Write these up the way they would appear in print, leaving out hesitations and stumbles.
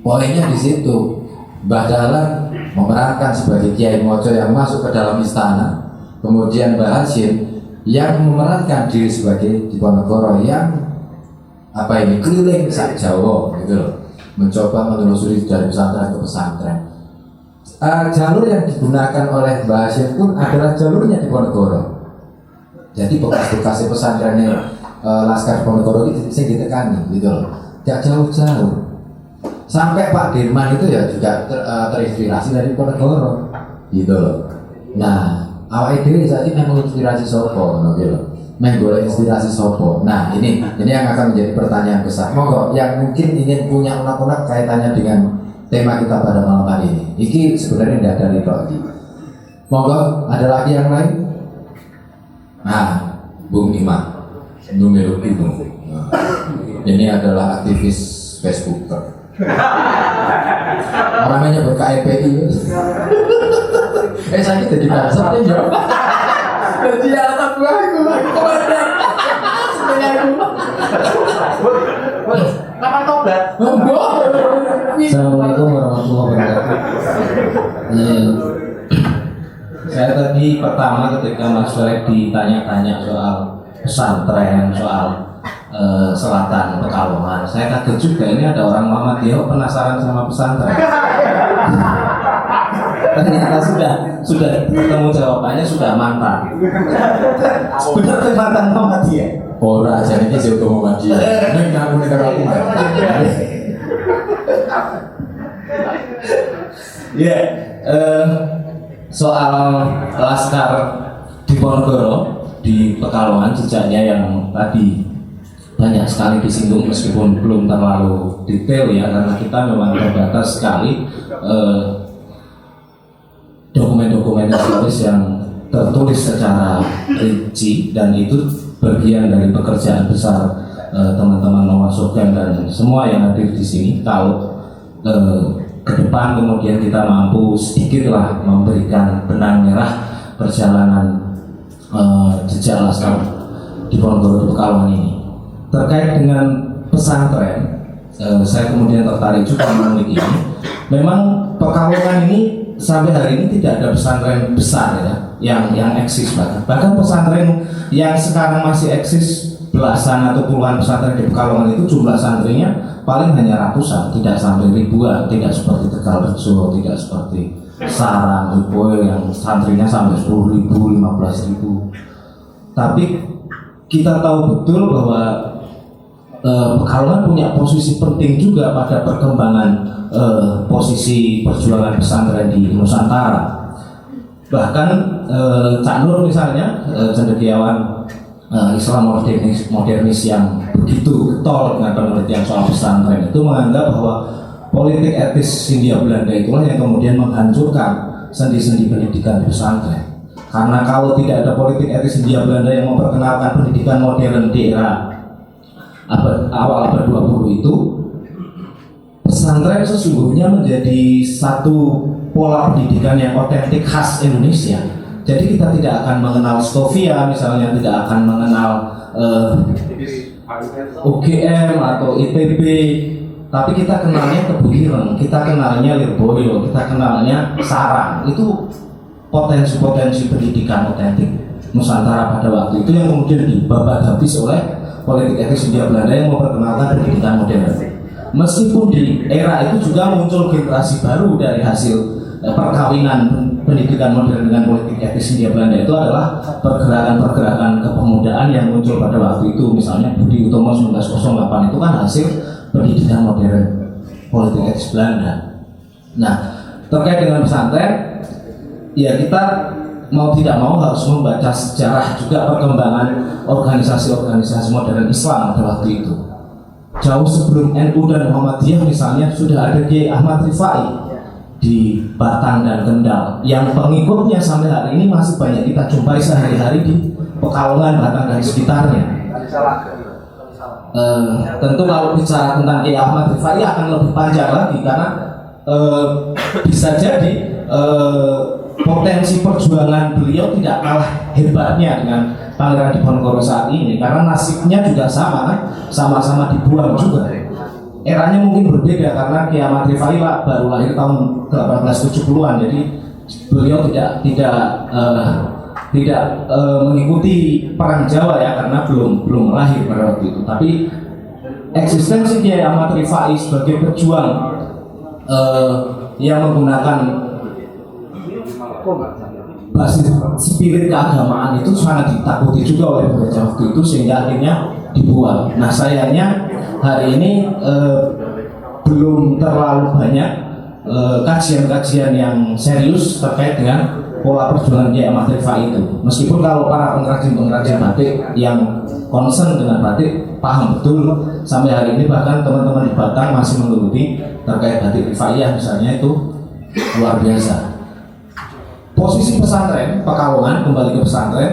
Poinnya di situ. Mbah Dahlan memerankan sebagai Kiai Mojo yang masuk ke dalam istana, kemudian Mbah Hashim yang memerankan diri sebagai Diponegoro yang keliling sak Jawa gitu loh, mencoba menelusuri dari pesantren ke pesantren. Jalur yang digunakan oleh Mbah Hashim pun adalah jalurnya Diponegoro. Jadi bekas-bekas pesantrennya Laskar Diponegoro itu bisa ditekani gitu loh, gak jauh-jauh. Sampai Pak Dirman itu ya juga terinspirasi dari Diponegoro gitu loh. Nah, awake dhewe saiki memang inspirasi sopo ngono gitu loh. Menggolek inspirasi sopo. Nah, ini yang akan menjadi pertanyaan besar. Monggo yang mungkin ingin punya unek-unek kaitannya dengan tema kita pada malam hari ini. Iki sebenarnya tidak dari lagi. Monggo, ada lagi yang lain? Nah, Bung Ima, numero 1. Nah, ini adalah aktivis Facebooker. Orangnya nyebut KPI. Saya jadi dasar aja. Jadi anak aku komandan. Kapan tobat? Assalamualaikum warahmatullahi wabarakatuh. Saya tadi pertama ketika Mas Ferek ditanya-tanya soal pesantren, soal selatan Pekalongan, saya kaget juga ini ada orang Muhammadiyah penasaran sama pesantren. Ternyata sudah ketemu jawabannya, sudah mantan. Benar tuh mantan Muhammadiyah. Ora aja ini sih untuk Muhammadiyah. Ini ngaku negara aku. Ya, soal Laskar Diponegoro di Pekalongan, jejaknya yang tadi banyak sekali disinggung meskipun belum terlalu detail ya, karena kita memang terbatas sekali dokumen-dokumen historis yang tertulis secara rinci, dan itu bagian dari pekerjaan besar teman-teman Noah Sofyan dan semua yang hadir di sini. Kalau ke depan kemudian kita mampu sedikitlah memberikan benang merah perjalanan jejak Laskar Diponegoro di Pekalongan ini. Terkait dengan pesantren, saya kemudian tertarik juga mengenai ini. Memang Pekalongan ini sampai hari ini tidak ada pesantren besar ya, yang eksis bahkan pesantren yang sekarang masih eksis belasan atau puluhan pesantren di Pekalongan itu jumlah santrinya paling hanya ratusan, tidak sampai ribuan, tidak seperti Tegalrejo, tidak seperti Sarang, Leboyo yang santrinya sampai 10.000, 15.000. Tapi kita tahu betul bahwa Pekalongan punya posisi penting juga pada perkembangan posisi perjuangan pesantren di Nusantara. Bahkan Cak Nur misalnya, cendekiawan Islam modernis yang begitu getol dengan penelitian soal pesantren, itu menganggap bahwa politik etis Hindia Belanda itulah yang kemudian menghancurkan sendi-sendi pendidikan di pesantren. Karena kalau tidak ada politik etis Hindia Belanda yang memperkenalkan pendidikan modern di era awal abad 20 itu, pesantren sesungguhnya menjadi satu pola pendidikan yang otentik khas Indonesia. Jadi kita tidak akan mengenal Stovia misalnya, tidak akan mengenal UGM atau ITB, tapi kita kenalnya Tebu Ireng, kita kenalnya Lirboyo, kita kenalnya Sarang. Itu potensi-potensi pendidikan otentik Nusantara pada waktu itu yang kemudian dibabat habis oleh politik etis Hindia Belanda yang memperkenalkan pendidikan modern. Meskipun di era itu juga muncul generasi baru dari hasil perkawinan pendidikan modern dengan politik etis Hindia Belanda, itu adalah pergerakan-pergerakan kepemudaan yang muncul pada waktu itu. Misalnya Budi Utomo 1908 itu kan hasil pendidikan modern politik etis Belanda. Nah, terkait dengan pesantren, ya kita mau tidak mau harus membaca sejarah juga perkembangan organisasi-organisasi modern Islam pada waktu itu. Jauh sebelum NU dan Muhammadiyah misalnya sudah ada Kiai Ahmad Rifai di Batang dan Kendal, yang pengikutnya sampai hari ini masih banyak kita jumpai sehari-hari di Pekalongan, Batang dan sekitarnya. Tentu kalau bicara tentang Kiai Ahmad Rifai akan lebih panjang lagi, karena bisa jadi potensi perjuangan beliau tidak kalah hebatnya dengan Pangeran Diponegoro saat ini, karena nasibnya juga sama kan, sama-sama dibuang juga. eranya mungkin berbeda karena Kiai Ahmad Rifai baru lahir tahun 1870-an, jadi beliau tidak mengikuti perang Jawa ya, karena belum lahir pada waktu itu. Tapi eksistensi Kiai Ahmad Rifai sebagai pejuang yang menggunakan basis spirit keagamaan itu sangat ditakuti juga oleh pemerintah waktu itu, sehingga akhirnya dibuat. Nah sayangnya hari ini belum terlalu banyak kajian-kajian yang serius terkait dengan pola perjuangan Kiai Ahmad Rifai itu. Meskipun kalau para pengrajin-pengrajin batik yang concern dengan batik paham betul, sampai hari ini bahkan teman-teman di Batang masih menggeluti terkait batik Rifaiyah misalnya, itu luar biasa. Posisi pesantren Pekalongan, kembali ke pesantren,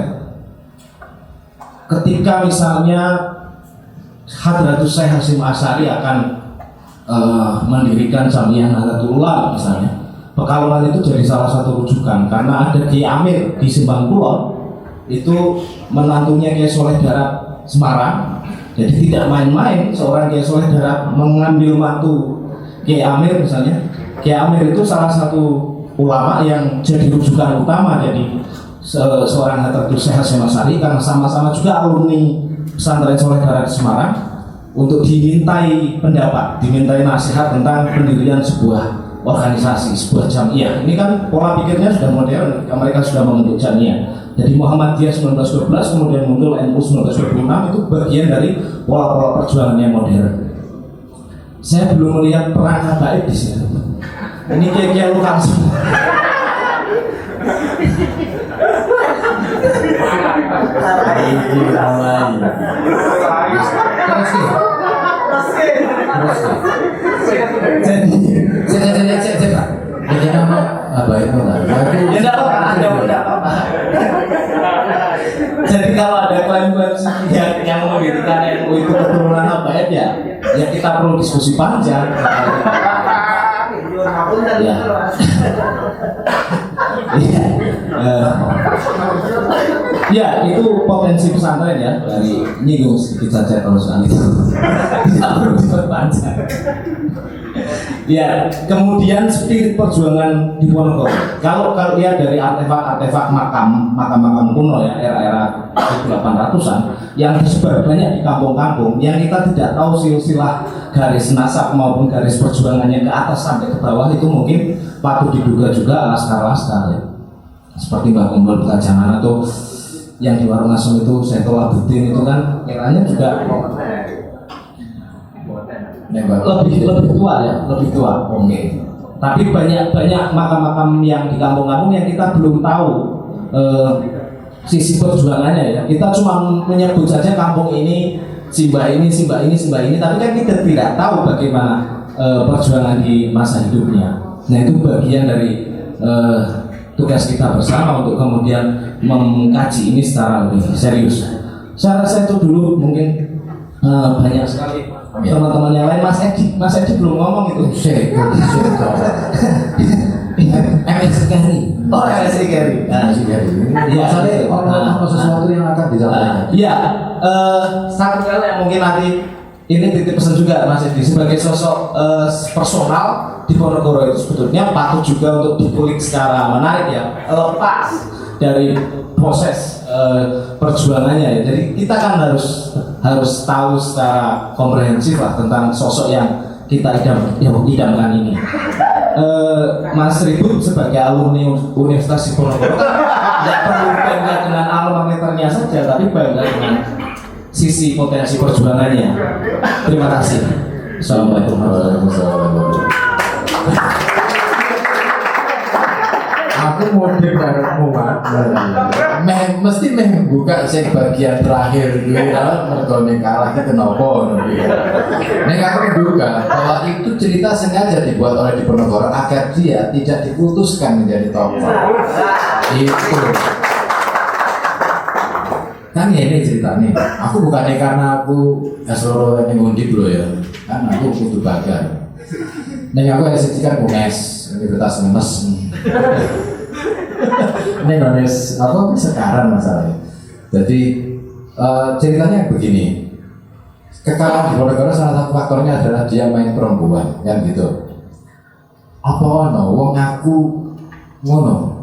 ketika misalnya Hadratus Syekh Hasyim Asy'ari akan mendirikan Jamiah Nahdlatul Ulama misalnya, Pekalongan itu jadi salah satu rujukan karena ada Kiai Amir di Simbang Kulon, itu menantunya Kiai Soleh Darat Semarang. Jadi tidak main-main seorang Kiai Soleh Darat mengambil mantu Kiai Amir misalnya. Kiai Amir itu salah satu ulama yang jadi rujukan utama, jadi seorang Hadratus Syekh Hasyim Asy'ari, karena sama-sama juga alumni pesantren Soleh Darat Semarang, untuk dimintai pendapat, dimintai nasihat tentang pendirian sebuah organisasi, sebuah jamiah. Ini kan pola pikirnya sudah modern, mereka sudah membentuk jamiah. Jadi Muhammadiyah 1912, kemudian muncul NU 1926, itu bagian dari pola-pola perjuangan yang modern. Saya belum melihat perang habaib di sini. Ini kayak lokal semua. Jadi kalau ada klaim-klaim yang mendirikan NU itu keturunan habaib ya kita perlu diskusi panjang. Ya, itu potensi pesantren ya, dari nyinggung sedikit saja kalau soal itu. Tidak perlu diperpanjang. Ya, kemudian spirit perjuangan di Ponorogo. Kalau lihat dari artefak makam kuno ya, era 1800-an yang tersebar banyak di kampung-kampung, yang kita tidak tahu silsilah garis nasab maupun garis perjuangannya ke atas sampai ke bawah, itu mungkin patut diduga juga laskar-laskar ya. Seperti Mbak Kumpul Pekajangan atau yang di Warung Asem itu Saiful Abidin, itu kan eranya juga lebih tua ya, lebih tua. Oke. Tapi banyak makam-makam yang di kampung-kampung yang kita belum tahu sisi perjuangannya ya. Kita cuma menyebut saja kampung ini Simba ini, tapi kan kita tidak tahu bagaimana perjuangan di masa hidupnya. Nah itu bagian dari tugas kita bersama untuk kemudian mengkaji ini secara lebih serius. Saya rasa itu dulu, mungkin banyak sekali teman-teman yang lain. Mas Edi belum ngomong itu. MSC Gary. Oh, MSC Gary. Ya, ada sesuatu yang akan disampaikan. Ya, satu hal yang mungkin nanti ini titip pesan juga Mas Edi, sebagai sosok personal di Ponorogo itu sebetulnya patut juga untuk dikulik secara menarik ya, lepas dari proses perjuangannya ya. Jadi kita kan harus tahu secara komprehensif lah tentang sosok yang kita idamkan ini. Mas Ribut sebagai alumni Universitas Ponorogo tidak perlu bangga dengan alma maternya saja, tapi bangga dengan sisi potensi perjuangannya. Terima kasih. Assalamualaikum warahmatullahi wabarakatuh. Aku mode barengmu mesti membuka sing bagian terakhir gue mergone kalah ke kenapa nek aku menduga bahwa itu cerita sengaja dibuat oleh Diponegoro agar dia tidak diputuskan menjadi tokoh. Itu kan ini ceritanya. Aku bukannya karena aku asal yang undi dulu ya, kan aku kudu bagar. Nek aku SC kan UNES, Universitas UNES. Ini Indonesia apa sekarang masalahnya. Jadi ceritanya begini. kekalahan Diponegoro salah satu faktornya adalah dia main perempuan, kan gitu. Apa ono wong aku ngono